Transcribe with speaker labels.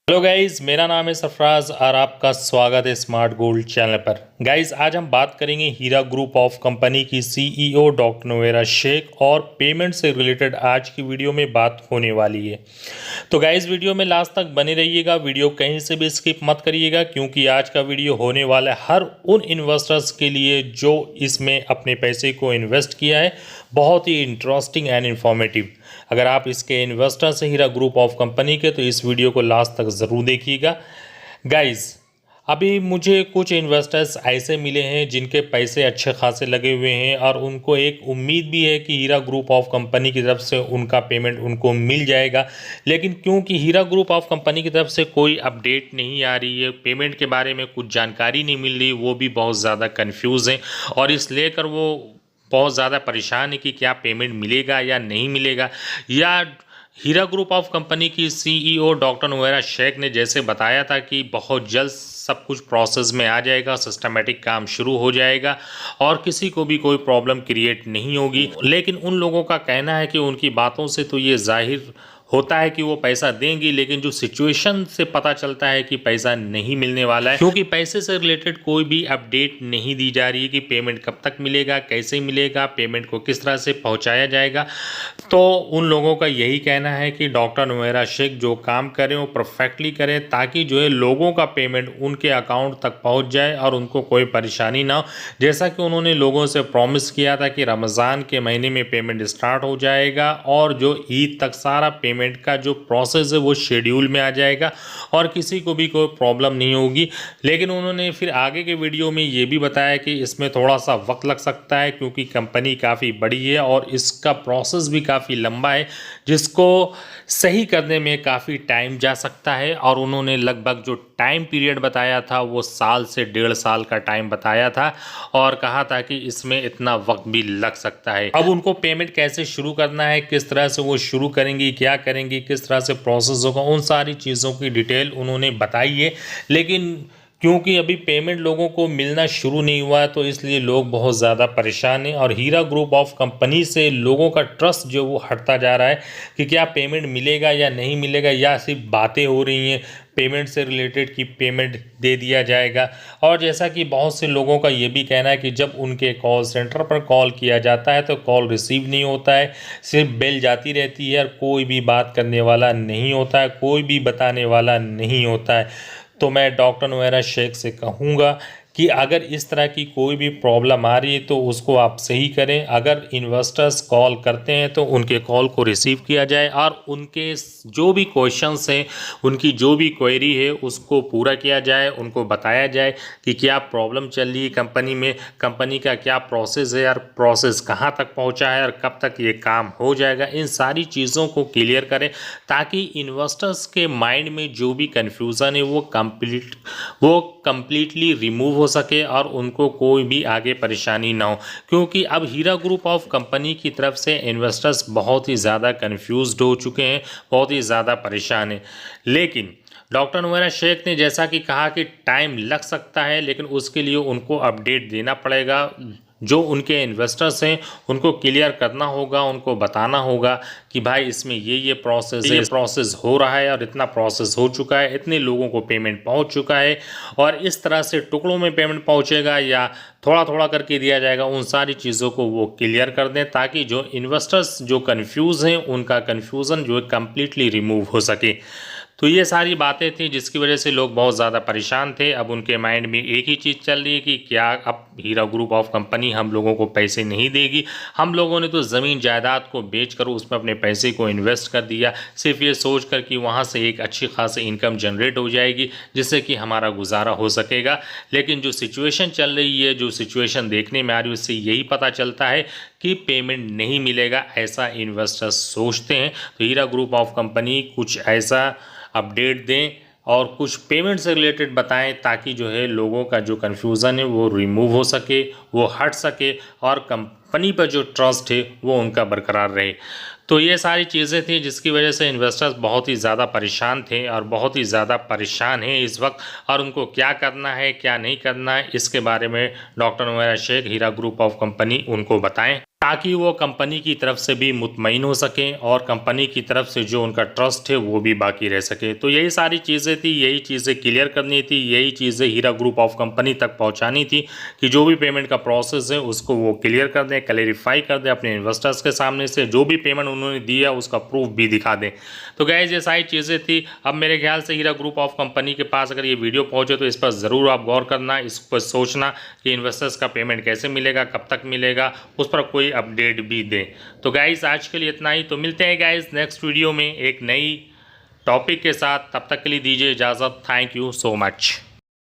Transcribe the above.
Speaker 1: Hello guys, मेरा नाम है सरफराज और आपका स्वागत है स्मार्ट गोल्ड चैनल पर। गाइज, आज हम बात करेंगे हीरा ग्रुप ऑफ कंपनी की सीईओ डॉक्टर नोएरा शेख और पेमेंट से रिलेटेड आज की वीडियो में बात होने वाली है। तो गाइज, वीडियो में लास्ट तक बने रहिएगा, वीडियो कहीं से भी स्किप मत करिएगा, क्योंकि आज का वीडियो होने वाला है हर उन इन्वेस्टर्स के लिए जो इसमें अपने पैसे को इन्वेस्ट किया है। बहुत ही इंटरेस्टिंग एंड इन्फॉर्मेटिव। अगर आप इसके इन्वेस्टर्स हैं हीरा ग्रुप ऑफ कंपनी के, तो इस वीडियो को लास्ट तक ज़रूर देखिएगा। गाइज, अभी मुझे कुछ इन्वेस्टर्स ऐसे मिले हैं जिनके पैसे अच्छे खासे लगे हुए हैं और उनको एक उम्मीद भी है कि हीरा ग्रुप ऑफ कंपनी की तरफ से उनका पेमेंट उनको मिल जाएगा। लेकिन क्योंकि हीरा ग्रुप ऑफ कंपनी की तरफ से कोई अपडेट नहीं आ रही है, पेमेंट के बारे में कुछ जानकारी नहीं मिल रही, वो भी बहुत ज़्यादा कन्फ्यूज़ हैं और इस लेकर वो बहुत ज़्यादा परेशान है कि क्या पेमेंट मिलेगा या नहीं मिलेगा। या हीरा ग्रुप ऑफ कंपनी की सीईओ डॉक्टर नोएरा शेख ने जैसे बताया था कि बहुत जल्द सब कुछ प्रोसेस में आ जाएगा, सिस्टमेटिक काम शुरू हो जाएगा और किसी को भी कोई प्रॉब्लम क्रिएट नहीं होगी। लेकिन उन लोगों का कहना है कि उनकी बातों से तो ये जाहिर होता है कि वो पैसा देंगी, लेकिन जो सिचुएशन से पता चलता है कि पैसा नहीं मिलने वाला है, क्योंकि पैसे से रिलेटेड कोई भी अपडेट नहीं दी जा रही है कि पेमेंट कब तक मिलेगा, कैसे मिलेगा, पेमेंट को किस तरह से पहुंचाया जाएगा। तो उन लोगों का यही कहना है कि डॉक्टर नोएरा शेख जो काम करें वो परफेक्टली करें, ताकि जो है लोगों का पेमेंट उनके अकाउंट तक पहुँच जाए और उनको कोई परेशानी ना हो। जैसा कि उन्होंने लोगों से प्रॉमिस किया था कि रमज़ान के महीने में पेमेंट स्टार्ट हो जाएगा और जो ईद तक सारा पेमेंट का जो प्रोसेस है वो शेड्यूल में आ जाएगा और किसी को भी कोई प्रॉब्लम नहीं होगी। लेकिन उन्होंने फिर आगे के वीडियो में ये भी बताया कि इसमें थोड़ा सा वक्त लग सकता है, क्योंकि कंपनी काफ़ी बड़ी है और इसका प्रोसेस भी काफ़ी लंबा है, जिसको सही करने में काफ़ी टाइम जा सकता है। और उन्होंने लगभग जो टाइम पीरियड बताया था वो साल से 1.5 साल का टाइम बताया था और कहा था कि इसमें इतना वक्त भी लग सकता है। अब उनको पेमेंट कैसे शुरू करना है, किस तरह से वो शुरू करेंगी, क्या करेंगी, किस तरह से प्रोसेस होगा, उन सारी चीज़ों की डिटेल उन्होंने बताई है। लेकिन क्योंकि अभी पेमेंट लोगों को मिलना शुरू नहीं हुआ है, तो इसलिए लोग बहुत ज़्यादा परेशान हैं और हीरा ग्रुप ऑफ कंपनी से लोगों का ट्रस्ट जो वो हटता जा रहा है कि क्या पेमेंट मिलेगा या नहीं मिलेगा, या सिर्फ बातें हो रही हैं पेमेंट से रिलेटेड कि पेमेंट दे दिया जाएगा। और जैसा कि बहुत से लोगों का ये भी कहना है कि जब उनके कॉल सेंटर पर कॉल किया जाता है तो कॉल रिसीव नहीं होता है, सिर्फ बेल जाती रहती है और कोई भी बात करने वाला नहीं होता है, कोई भी बताने वाला नहीं होता है। तो मैं डॉक्टर नोएरा शेख से कहूँगा कि अगर इस तरह की कोई भी प्रॉब्लम आ रही है तो उसको आप सही करें। अगर इन्वेस्टर्स कॉल करते हैं तो उनके कॉल को रिसीव किया जाए और उनके जो भी क्वेश्चंस हैं, उनकी जो भी क्वेरी है उसको पूरा किया जाए, उनको बताया जाए कि क्या प्रॉब्लम चल रही है कंपनी में, कंपनी का क्या प्रोसेस है और प्रोसेस कहाँ तक पहुँचा है और कब तक ये काम हो जाएगा। इन सारी चीज़ों को क्लियर करें ताकि इन्वेस्टर्स के माइंड में जो भी कन्फ्यूज़न है वो कंप्लीटली रिमूव हो सके और उनको कोई भी आगे परेशानी ना हो। क्योंकि अब हीरा ग्रुप ऑफ कंपनी की तरफ से इन्वेस्टर्स बहुत ही ज़्यादा कन्फ्यूज्ड हो चुके हैं, बहुत ही ज़्यादा परेशान हैं। लेकिन डॉक्टर नोएरा शेख ने जैसा कि कहा कि टाइम लग सकता है, लेकिन उसके लिए उनको अपडेट देना पड़ेगा। जो उनके इन्वेस्टर्स हैं उनको क्लियर करना होगा, उनको बताना होगा कि भाई इसमें ये प्रोसेस है, ये प्रोसेस हो रहा है और इतना प्रोसेस हो चुका है, इतने लोगों को पेमेंट पहुंच चुका है और इस तरह से टुकड़ों में पेमेंट पहुंचेगा या थोड़ा थोड़ा करके दिया जाएगा। उन सारी चीज़ों को वो क्लियर कर दें ताकि जो इन्वेस्टर्स जो कन्फ्यूज़ हैं उनका कन्फ्यूज़न जो है कम्प्लीटली रिमूव हो सके। तो ये सारी बातें थी जिसकी वजह से लोग बहुत ज़्यादा परेशान थे। अब उनके माइंड में एक ही चीज़ चल रही है कि क्या अब हीरा ग्रुप ऑफ कंपनी हम लोगों को पैसे नहीं देगी। हम लोगों ने तो ज़मीन जायदाद को बेचकर उसमें अपने पैसे को इन्वेस्ट कर दिया, सिर्फ ये सोच कर कि वहाँ से एक अच्छी खासी इनकम जनरेट हो जाएगी जिससे कि हमारा गुजारा हो सकेगा। लेकिन जो सिचुएशन चल रही है, जो सिचुएशन देखने में आ रही है, उससे यही पता चलता है कि पेमेंट नहीं मिलेगा, ऐसा इन्वेस्टर्स सोचते हैं। तो हीरा ग्रुप ऑफ कंपनी कुछ ऐसा अपडेट दें और कुछ पेमेंट से रिलेटेड बताएं ताकि जो है लोगों का जो कन्फ्यूज़न है वो रिमूव हो सके, वो हट सके और कंपनी पर जो ट्रस्ट है वो उनका बरकरार रहे। तो ये सारी चीज़ें थी जिसकी वजह से इन्वेस्टर्स बहुत ही ज़्यादा परेशान थे और बहुत ही ज़्यादा परेशान हैं इस वक्त, और उनको क्या करना है क्या नहीं करना है इसके बारे में doctor Noera Shaikh Heera group of company उनको बताएं। ताकि वो कंपनी की तरफ से भी मुतमईन हो सकें और कंपनी की तरफ से जो उनका ट्रस्ट है वो भी बाकी रह सके। तो यही सारी चीज़ें थी, यही चीज़ें क्लियर करनी थी, यही चीज़ें हीरा ग्रुप ऑफ कंपनी तक पहुंचानी थी कि जो भी पेमेंट का प्रोसेस है उसको वो क्लियर कर दें, क्लैरिफाई कर दें अपने इन्वेस्टर्स के सामने से, जो भी पेमेंट उन्होंने दिया उसका प्रूफ भी दिखा दें। तो गाइस ये सारी चीज़ें थी। अब मेरे ख्याल से हीरा ग्रुप ऑफ कंपनी के पास अगर ये वीडियो पहुँचे तो इस पर ज़रूर आप गौर करना, इस पर सोचना कि इन्वेस्टर्स का पेमेंट कैसे मिलेगा, कब तक मिलेगा, उस पर कोई अपडेट भी दें। तो गाइस आज के लिए इतना ही। तो मिलते हैं गाइस नेक्स्ट वीडियो में एक नई टॉपिक के साथ। तब तक के लिए दीजिए इजाज़त। Thank you so much.